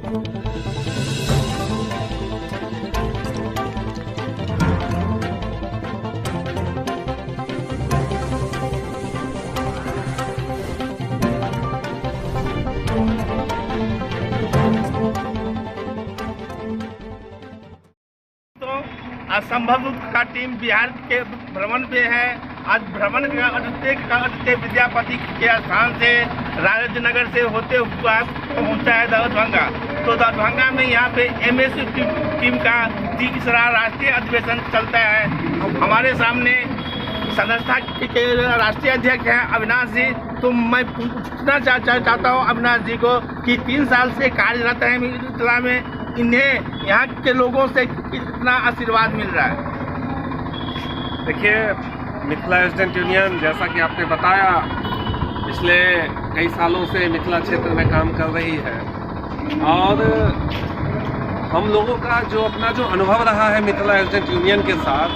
आज संभव का टीम बिहार के भ्रमण पे है। आज भ्रमण का अद्वितीय विद्यापति के स्थान से राजनगर से होते हुए पहुंचा है दरभंगा। तो दरभंगा में यहाँ पे एमएसयू टीम का तीसरा राष्ट्रीय अधिवेशन चलता है। हमारे सामने संस्था के राष्ट्रीय अध्यक्ष हैं अविनाश जी। तो मैं पूछना चाहता हूँ अविनाश जी को कि 3 साल से कार्यरत है मिथिला में, इन्हें यहाँ के लोगों से कितना आशीर्वाद मिल रहा है? देखिए, मिथिला स्टूडेंट यूनियन जैसा कि आपने बताया पिछले कई सालों से मिथिला क्षेत्र में काम कर रही है और हम लोगों का जो अपना जो अनुभव रहा है मिथिला स्टूडेंट यूनियन के साथ,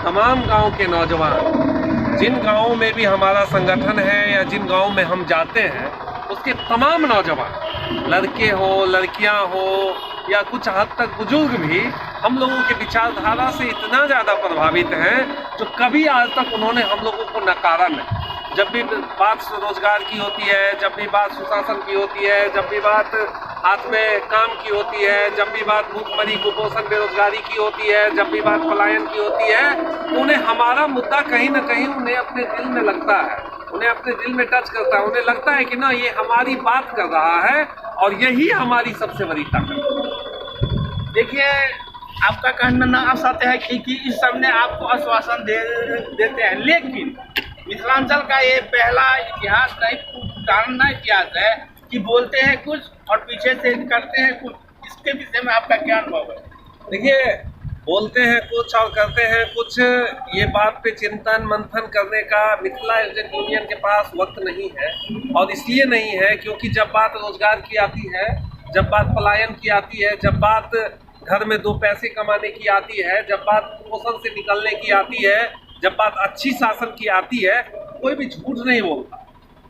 तमाम गांव के नौजवान जिन गांवों में भी हमारा संगठन है या जिन गांवों में हम जाते हैं उसके तमाम नौजवान, लड़के हो लड़कियां हो या कुछ हद तक बुजुर्ग भी हम लोगों के विचारधारा से इतना ज़्यादा प्रभावित हैं जो कभी आज तक उन्होंने हम लोगों को नकारा नहीं। जब भी बात रोजगार की होती है, जब भी बात सुशासन की होती है, जब भी बात हाथ में काम की होती है, जब भी बात भूखमरी कुपोषण बेरोजगारी की होती है, जब भी बात पलायन की होती है, तो उन्हें हमारा मुद्दा कहीं ना कहीं उन्हें अपने दिल में लगता है, उन्हें अपने दिल में टच करता है। उन्हें लगता है कि ना ये हमारी बात कर रहा है और यही हमारी सबसे बड़ी ताकत। देखिए, आपका कहना आप सत्य है कि इस सब ने आपको आश्वासन देते हैं, लेकिन मिथिलांचल का ये पहला इतिहास नहीं, पुराना इतिहास है कि बोलते हैं कुछ और पीछे से करते हैं कुछ। इसके विषय में आपका क्या अनुभव है? देखिए, बोलते हैं कुछ और करते हैं कुछ, ये बात पे चिंतन मंथन करने का मिथिला स्टूडेंट यूनियन के पास वक्त नहीं है। और इसलिए नहीं है क्योंकि जब बात रोजगार की आती है, जब बात पलायन की आती है, जब बात घर में 2 पैसे कमाने की आती है, जब बात कुपोषण से निकलने की आती है, जब बात अच्छी शासन की आती है, कोई भी झूठ नहीं बोलता,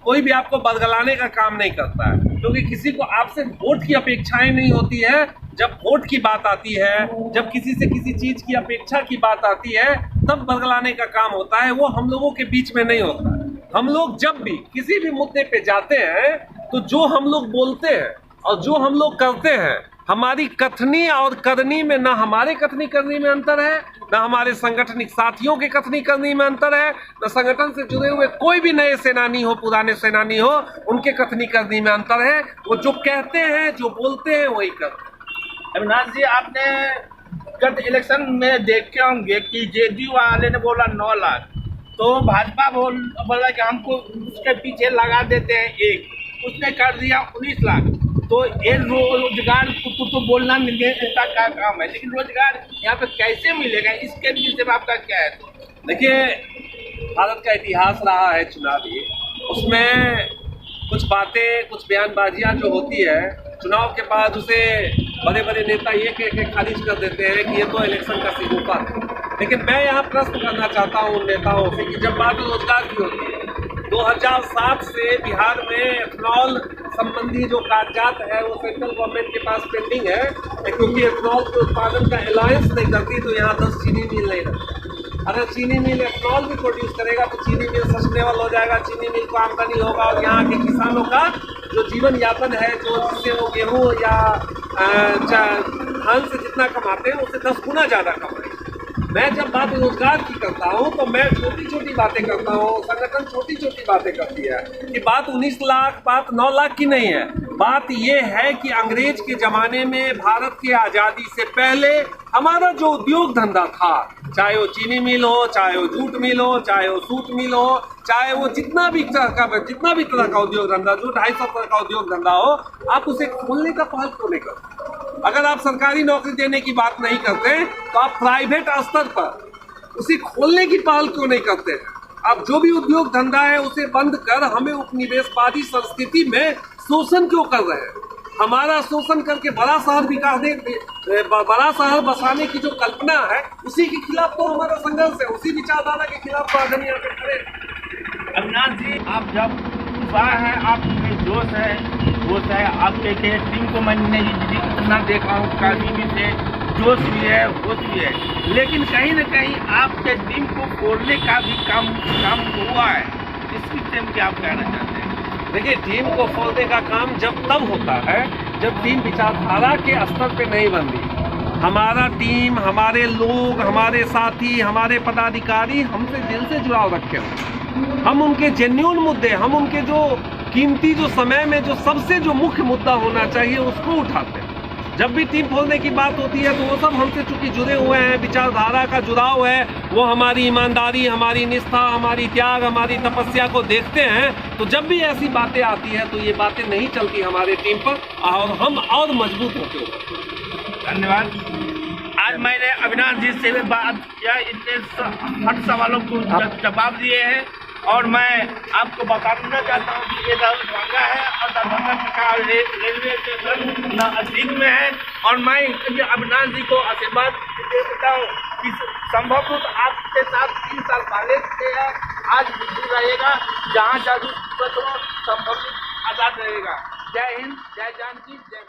कोई भी आपको बदगलाने का काम नहीं करता है, क्योंकि किसी को आपसे वोट की अपेक्षाएं नहीं होती है। जब वोट की बात आती है, जब किसी से किसी चीज की अपेक्षा की बात आती है, तब बदगलाने का काम होता है। वो हम लोगों के बीच में नहीं होता है। हम लोग जब भी किसी भी मुद्दे पे जाते हैं तो जो हम लोग बोलते हैं और जो हम लोग करते हैं, हमारी कथनी और करनी में ना हमारे कथनी करनी में अंतर है, ना हमारे संगठनिक साथियों के कथनी करनी में अंतर है, ना संगठन से जुड़े हुए कोई भी नए सेनानी हो पुराने सेनानी हो उनके कथनी करनी में अंतर है। वो जो कहते हैं जो बोलते हैं वही करते हैं। अविनाश जी, आपने गत इलेक्शन में देखे होंगे कि जेडीयू वाले ने बोला 9 लाख, तो भाजपा बोला कि हमको उसके पीछे लगा देते हैं 1, उसने कर दिया 19 लाख। तो ये रोजगार तो बोलना नेता का काम है, लेकिन रोजगार यहाँ पे कैसे मिलेगा, इसके विषय में आपका क्या है? देखिए, भारत का इतिहास रहा है चुनावी, उसमें कुछ बातें कुछ बयानबाजियां जो होती है चुनाव के बाद उसे बड़े बड़े नेता ये कह के खारिज कर देते हैं कि ये तो इलेक्शन का सिगुफा है। लेकिन मैं यहाँ प्रश्न करना चाहता हूँ उन नेताओं से कि जब बात रोजगार की होती है, 2007 से बिहार में एथनॉल संबंधी जो कागजात है वो सेंट्रल गवर्नमेंट के पास पेंडिंग है, क्योंकि एथनॉल के उत्पादन का अलायंस नहीं करती तो यहाँ 10 चीनी मिल नहीं रहती। अगर चीनी मिल एथनॉल भी प्रोड्यूस करेगा तो चीनी मिल सस्टेनेबल हो जाएगा, चीनी मिल को आमदनी होगा और यहाँ के किसानों का जो जीवन यापन है, जो जिससे वो गेहूँ या धान से जितना कमाते हैं उससे 10 गुना ज़्यादा कमाएंगे। मैं जब बात रोजगार की करता हूँ तो मैं छोटी छोटी बातें करता हूँ, संगठन छोटी छोटी बातें करती है कि बात 19 लाख बात 9 लाख की नहीं है। बात ये है कि अंग्रेज के ज़माने में भारत की आज़ादी से पहले हमारा जो उद्योग धंधा था, चाहे वो चीनी मिल हो, चाहे वो जूट मिल हो, चाहे वो सूत मिल हो, चाहे वो जितना भी तरह का उद्योग धंधा, जो 250 तरह का उद्योग धंधा हो, आप उसे खोलने का पहल क्यों नहीं करते? अगर आप सरकारी नौकरी देने की बात नहीं करते तो आप प्राइवेट स्तर पर उसे खोलने की पहल क्यों नहीं करते हैं? आप जो भी उद्योग धंधा है उसे बंद कर हमें उपनिवेशवादी संस्कृति में शोषण क्यों कर रहे हैं? हमारा शोषण करके बड़ा शहर विकास बड़ा शहर बसाने की जो कल्पना है उसी के खिलाफ तो हमारा संघर्ष है, उसी विचारधारा के खिलाफ तो आदमी यहाँ खड़े। अविनाश जी, आप जब उत्साह है, आप में जोश है, जोश है। आपके टीम को मैंने जितना देखा हूँ, काफी भी से जोश भी है, होश भी है, लेकिन कहीं न कहीं आपके टीम को फोड़ने का भी काम हुआ है। इस विषय में क्या आप कहना चाहते हैं? देखिए, टीम को फोड़ने का काम जब तब होता है जब टीम विचारधारा के स्तर पे नहीं बन रही। हमारा टीम, हमारे लोग, हमारे साथी, हमारे पदाधिकारी हमसे दिल से जुड़ाव रखे हो। हम उनके जेन्युइन मुद्दे, हम उनके जो कीमती जो समय में जो सबसे जो मुख्य मुद्दा होना चाहिए उसको उठाते हैं। जब भी टीम खोलने की बात होती है तो वो सब हमसे चूंकि जुड़े हुए हैं, विचारधारा का जुड़ाव है, वो हमारी ईमानदारी, हमारी निष्ठा, हमारी त्याग, हमारी तपस्या को देखते हैं। तो जब भी ऐसी बातें आती है तो ये बातें नहीं चलती हमारे टीम पर और हम और मजबूत होते हैं। धन्यवाद। आज मैंने अविनाश जी से भी बात किया, इतने हर सवालों को जवाब दिए हैं और मैं आपको बताना चाहता हूँ कि ये दरभंगा है और दरभंगा का रेलवे स्टेशन नजदीक में है और मैं अविनाश जी को आशीर्वाद देता हूँ कि संभवतः आपके साथ 3 साल पहले से है, आज भी रहेगा, जहाँ जादू संभव आजाद रहेगा। जय हिंद, जय जानकी, जय